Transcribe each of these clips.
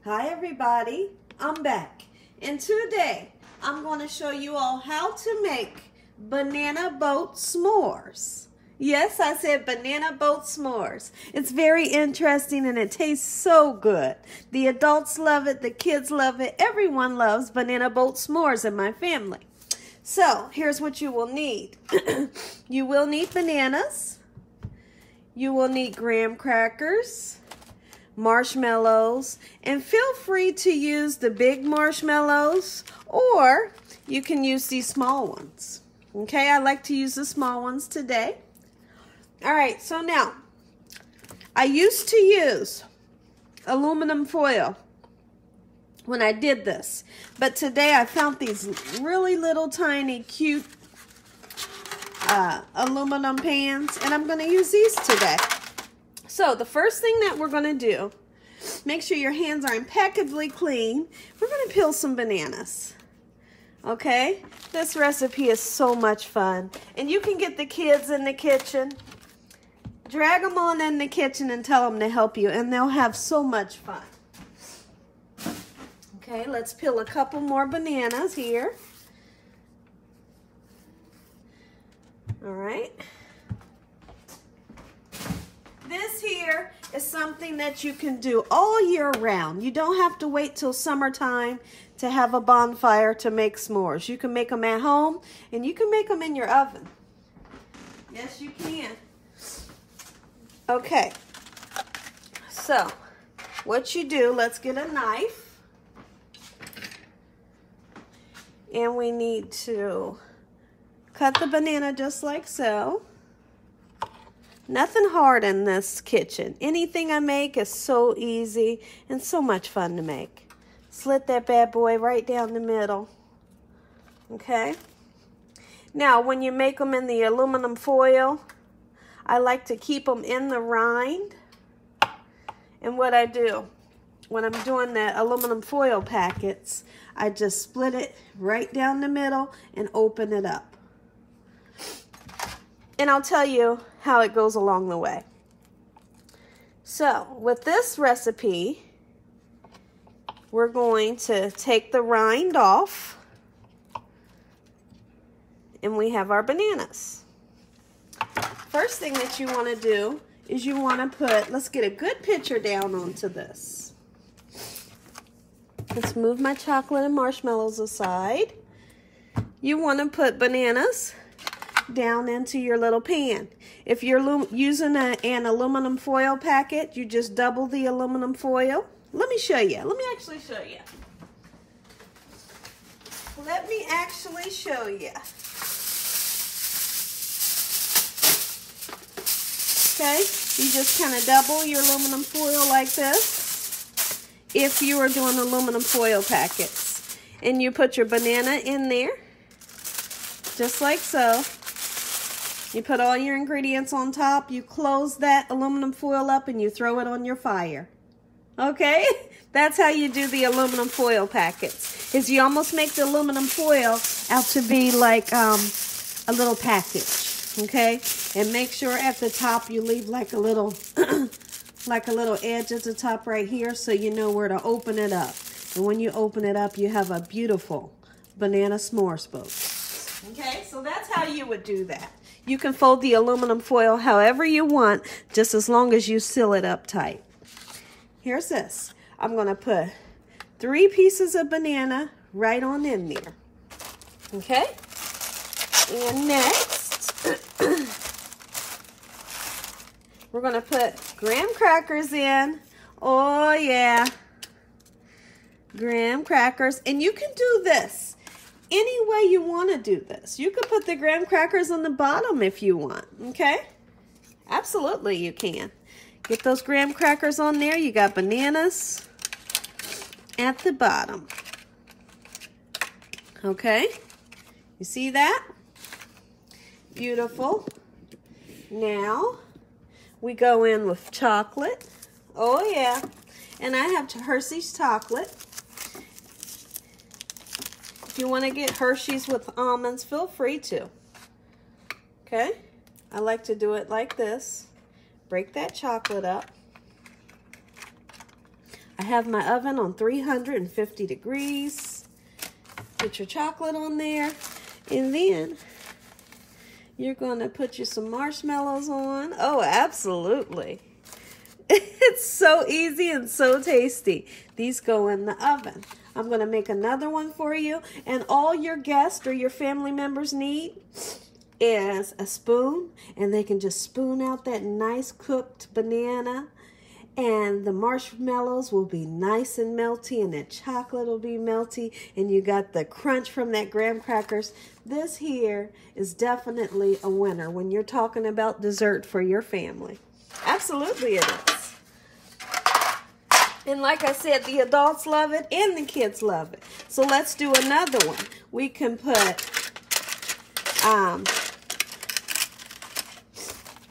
Hi everybody, I'm back, and today I'm going to show you all how to make banana boat s'mores. Yes, I said banana boat s'mores. It's very interesting and it tastes so good. The adults love it, the kids love it, everyone loves banana boat s'mores in my family. So here's what you will need. You will need bananas, you will need graham crackers, marshmallows, and feel free to use the big marshmallows or you can use these small ones. Okay, I like to use the small ones today. All right, so now I used to use aluminum foil when I did this, but today I found these really little tiny cute aluminum pans, and I'm going to use these today. So the first thing that we're going to do, make sure your hands are impeccably clean. We're going to peel some bananas. Okay? This recipe is so much fun. And you can get the kids in the kitchen. Drag them on in the kitchen and tell them to help you, and they'll have so much fun. Okay, let's peel a couple more bananas here. All right. This here is something that you can do all year round. You don't have to wait till summertime to have a bonfire to make s'mores. You can make them at home and you can make them in your oven. Yes, you can. Okay, so what you do, let's get a knife. And we need to cut the banana just like so. Nothing hard in this kitchen. Anything I make is so easy and so much fun to make. Slit that bad boy right down the middle. Okay? Now, when you make them in the aluminum foil, I like to keep them in the rind. And what I do, when I'm doing the aluminum foil packets, I just split it right down the middle and open it up. And I'll tell you how it goes along the way. So with this recipe, we're going to take the rind off, and we have our bananas. First thing that you want to do is you want to put, let's get a good picture down onto this. Let's move my chocolate and marshmallows aside. You want to put bananas down into your little pan. If you're using an aluminum foil packet, you just double the aluminum foil. Let me show you. Let me actually show you. Let me actually show you. Okay, you just kind of double your aluminum foil like this if you are doing aluminum foil packets. And you put your banana in there, just like so. You put all your ingredients on top, you close that aluminum foil up, and you throw it on your fire. Okay? That's how you do the aluminum foil packets. Is you almost make the aluminum foil out to be like a little package. Okay? And make sure at the top you leave like a little like a little edge at the top right here so you know where to open it up. And when you open it up, you have a beautiful banana s'mores boat. Okay? So that's how you would do that. You can fold the aluminum foil however you want, just as long as you seal it up tight. Here's this. I'm going to put 3 pieces of banana right on in there. Okay? And next, we're going to put graham crackers in. Oh, yeah. Graham crackers. And you can do this any way you want to do this. You could put the graham crackers on the bottom if you want, okay? Absolutely you can. Get those graham crackers on there. You got bananas at the bottom. Okay? You see that? Beautiful. Now, we go in with chocolate. Oh, yeah. And I have Hershey's chocolate. If you want to get Hershey's with almonds, feel free to. Okay? I like to do it like this. Break that chocolate up. I have my oven on 350 degrees. Put your chocolate on there. And then you're going to put you some marshmallows on. Oh, absolutely. It's so easy and so tasty. These go in the oven. I'm going to make another one for you. And all your guests or your family members need is a spoon. And they can just spoon out that nice cooked banana. And the marshmallows will be nice and melty, and the chocolate will be melty, and you got the crunch from that graham crackers. This here is definitely a winner when you're talking about dessert for your family. Absolutely it is. And like I said, the adults love it and the kids love it. So let's do another one. We can put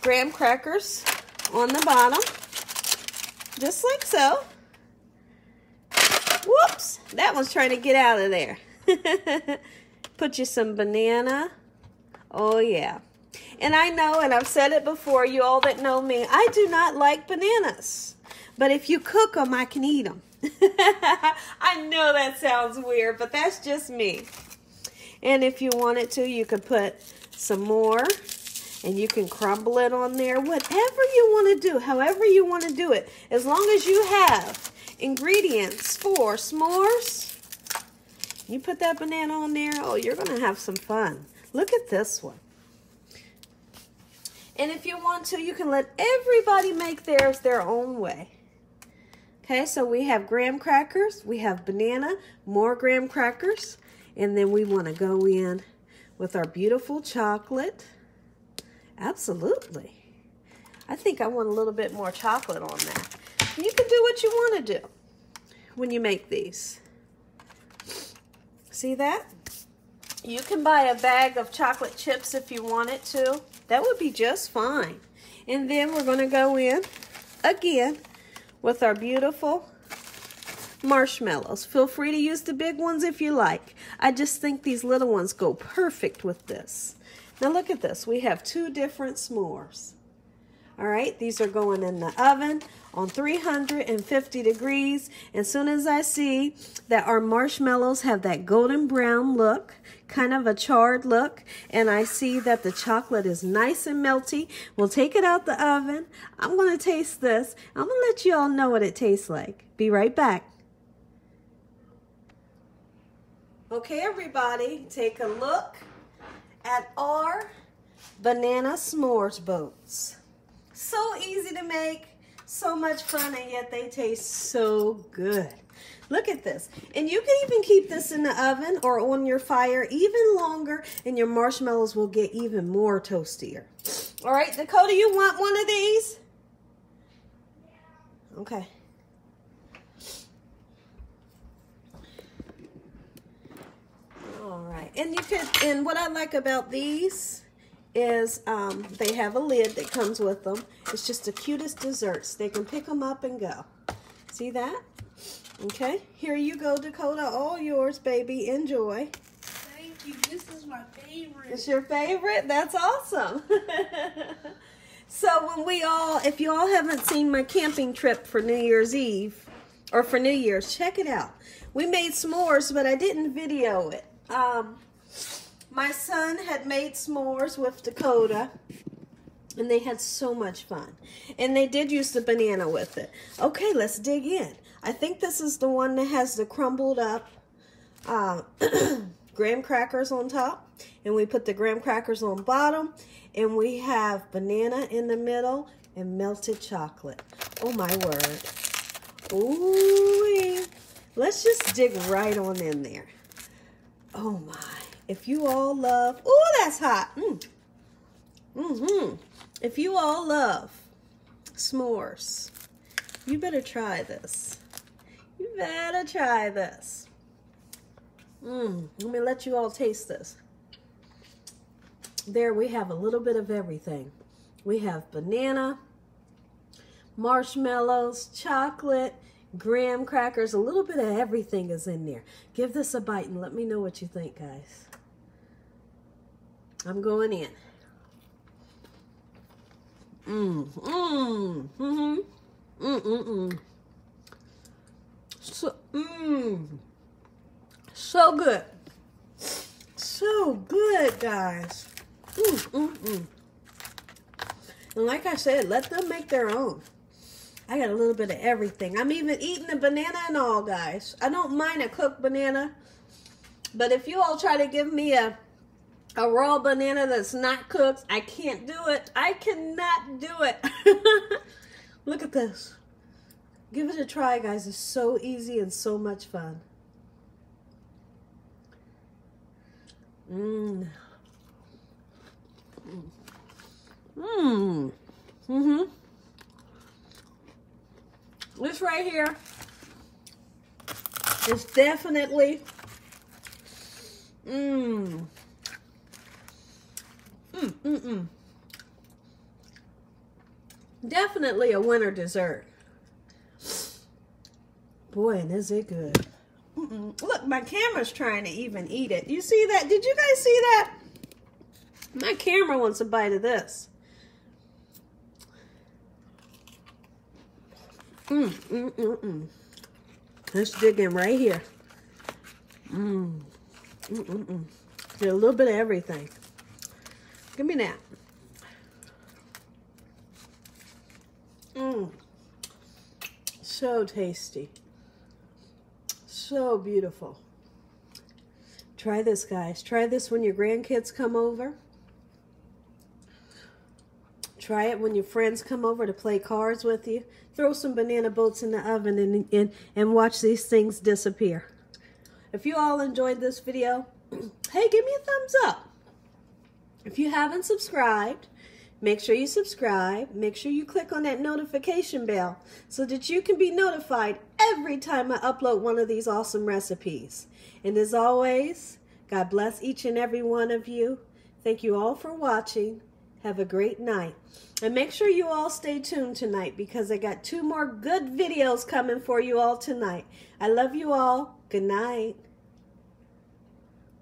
graham crackers on the bottom. Just like so. Whoops, that one's trying to get out of there. Put you some banana. Oh yeah. And I know, and I've said it before, you all that know me, I do not like bananas. But if you cook them, I can eat them. I know that sounds weird, but that's just me. And if you wanted to, you could put some more. And you can crumble it on there, whatever you want to do, however you want to do it. As long as you have ingredients for s'mores, you put that banana on there, oh, you're going to have some fun. Look at this one. And if you want to, you can let everybody make theirs their own way. Okay, so we have graham crackers, we have banana, more graham crackers, and then we want to go in with our beautiful chocolate. Absolutely. I think I want a little bit more chocolate on that. You can do what you want to do when you make these. See that? You can buy a bag of chocolate chips if you wanted to. That would be just fine. And then we're going to go in again with our beautiful marshmallows. Feel free to use the big ones if you like. I just think these little ones go perfect with this. Now look at this. We have two different s'mores. All right, these are going in the oven on 350 degrees. As soon as I see that our marshmallows have that golden brown look, kind of a charred look, and I see that the chocolate is nice and melty, we'll take it out the oven. I'm going to taste this. I'm going to let you all know what it tastes like. Be right back. Okay, everybody, take a look at our banana s'mores boats. So easy to make, so much fun, and yet they taste so good. Look at this. And you can even keep this in the oven or on your fire even longer, and your marshmallows will get even more toastier. All right, Dakota, you want one of these? Okay. And you can, and what I like about these is they have a lid that comes with them. It's just the cutest desserts. They can pick them up and go. See that? Okay, here you go, Dakota. All yours, baby. Enjoy. Thank you. This is my favorite. It's your favorite? That's awesome. So when we all, if you all haven't seen my camping trip for New Year's Eve, or for New Year's, check it out. We made s'mores, but I didn't video it. My son had made s'mores with Dakota, and they had so much fun. And they did use the banana with it. Okay, let's dig in. I think this is the one that has the crumbled up graham crackers on top. And we put the graham crackers on bottom. And we have banana in the middle and melted chocolate. Oh, my word. Ooh, let's just dig right on in there. Oh my, if you all love, ooh, that's hot. If you all love s'mores, you better try this. You better try this. Let me let you all taste this. There we have a little bit of everything. We have banana, marshmallows, chocolate, graham crackers, a little bit of everything is in there. Give this a bite and let me know what you think, guys. I'm going in. So, so good. So good, guys. And like I said, let them make their own. I got a little bit of everything. I'm even eating the banana and all, guys. I don't mind a cooked banana. But if you all try to give me a raw banana that's not cooked, I can't do it. I cannot do it. Look at this. Give it a try, guys. It's so easy and so much fun. This right here is definitely definitely a winter dessert. Boy, and is it good. Look, my camera's trying to even eat it. You see that? Did you guys see that? My camera wants a bite of this. Let's dig in right here. Get a little bit of everything. Give me that. So tasty. So beautiful. Try this, guys. Try this when your grandkids come over. Try it when your friends come over to play cards with you. Throw some banana boats in the oven and watch these things disappear. If you all enjoyed this video, hey, give me a thumbs up. If you haven't subscribed, make sure you subscribe. Make sure you click on that notification bell so that you can be notified every time I upload one of these awesome recipes. And as always, God bless each and every one of you. Thank you all for watching. Have a great night. And make sure you all stay tuned tonight because I got 2 more good videos coming for you all tonight. I love you all. Good night.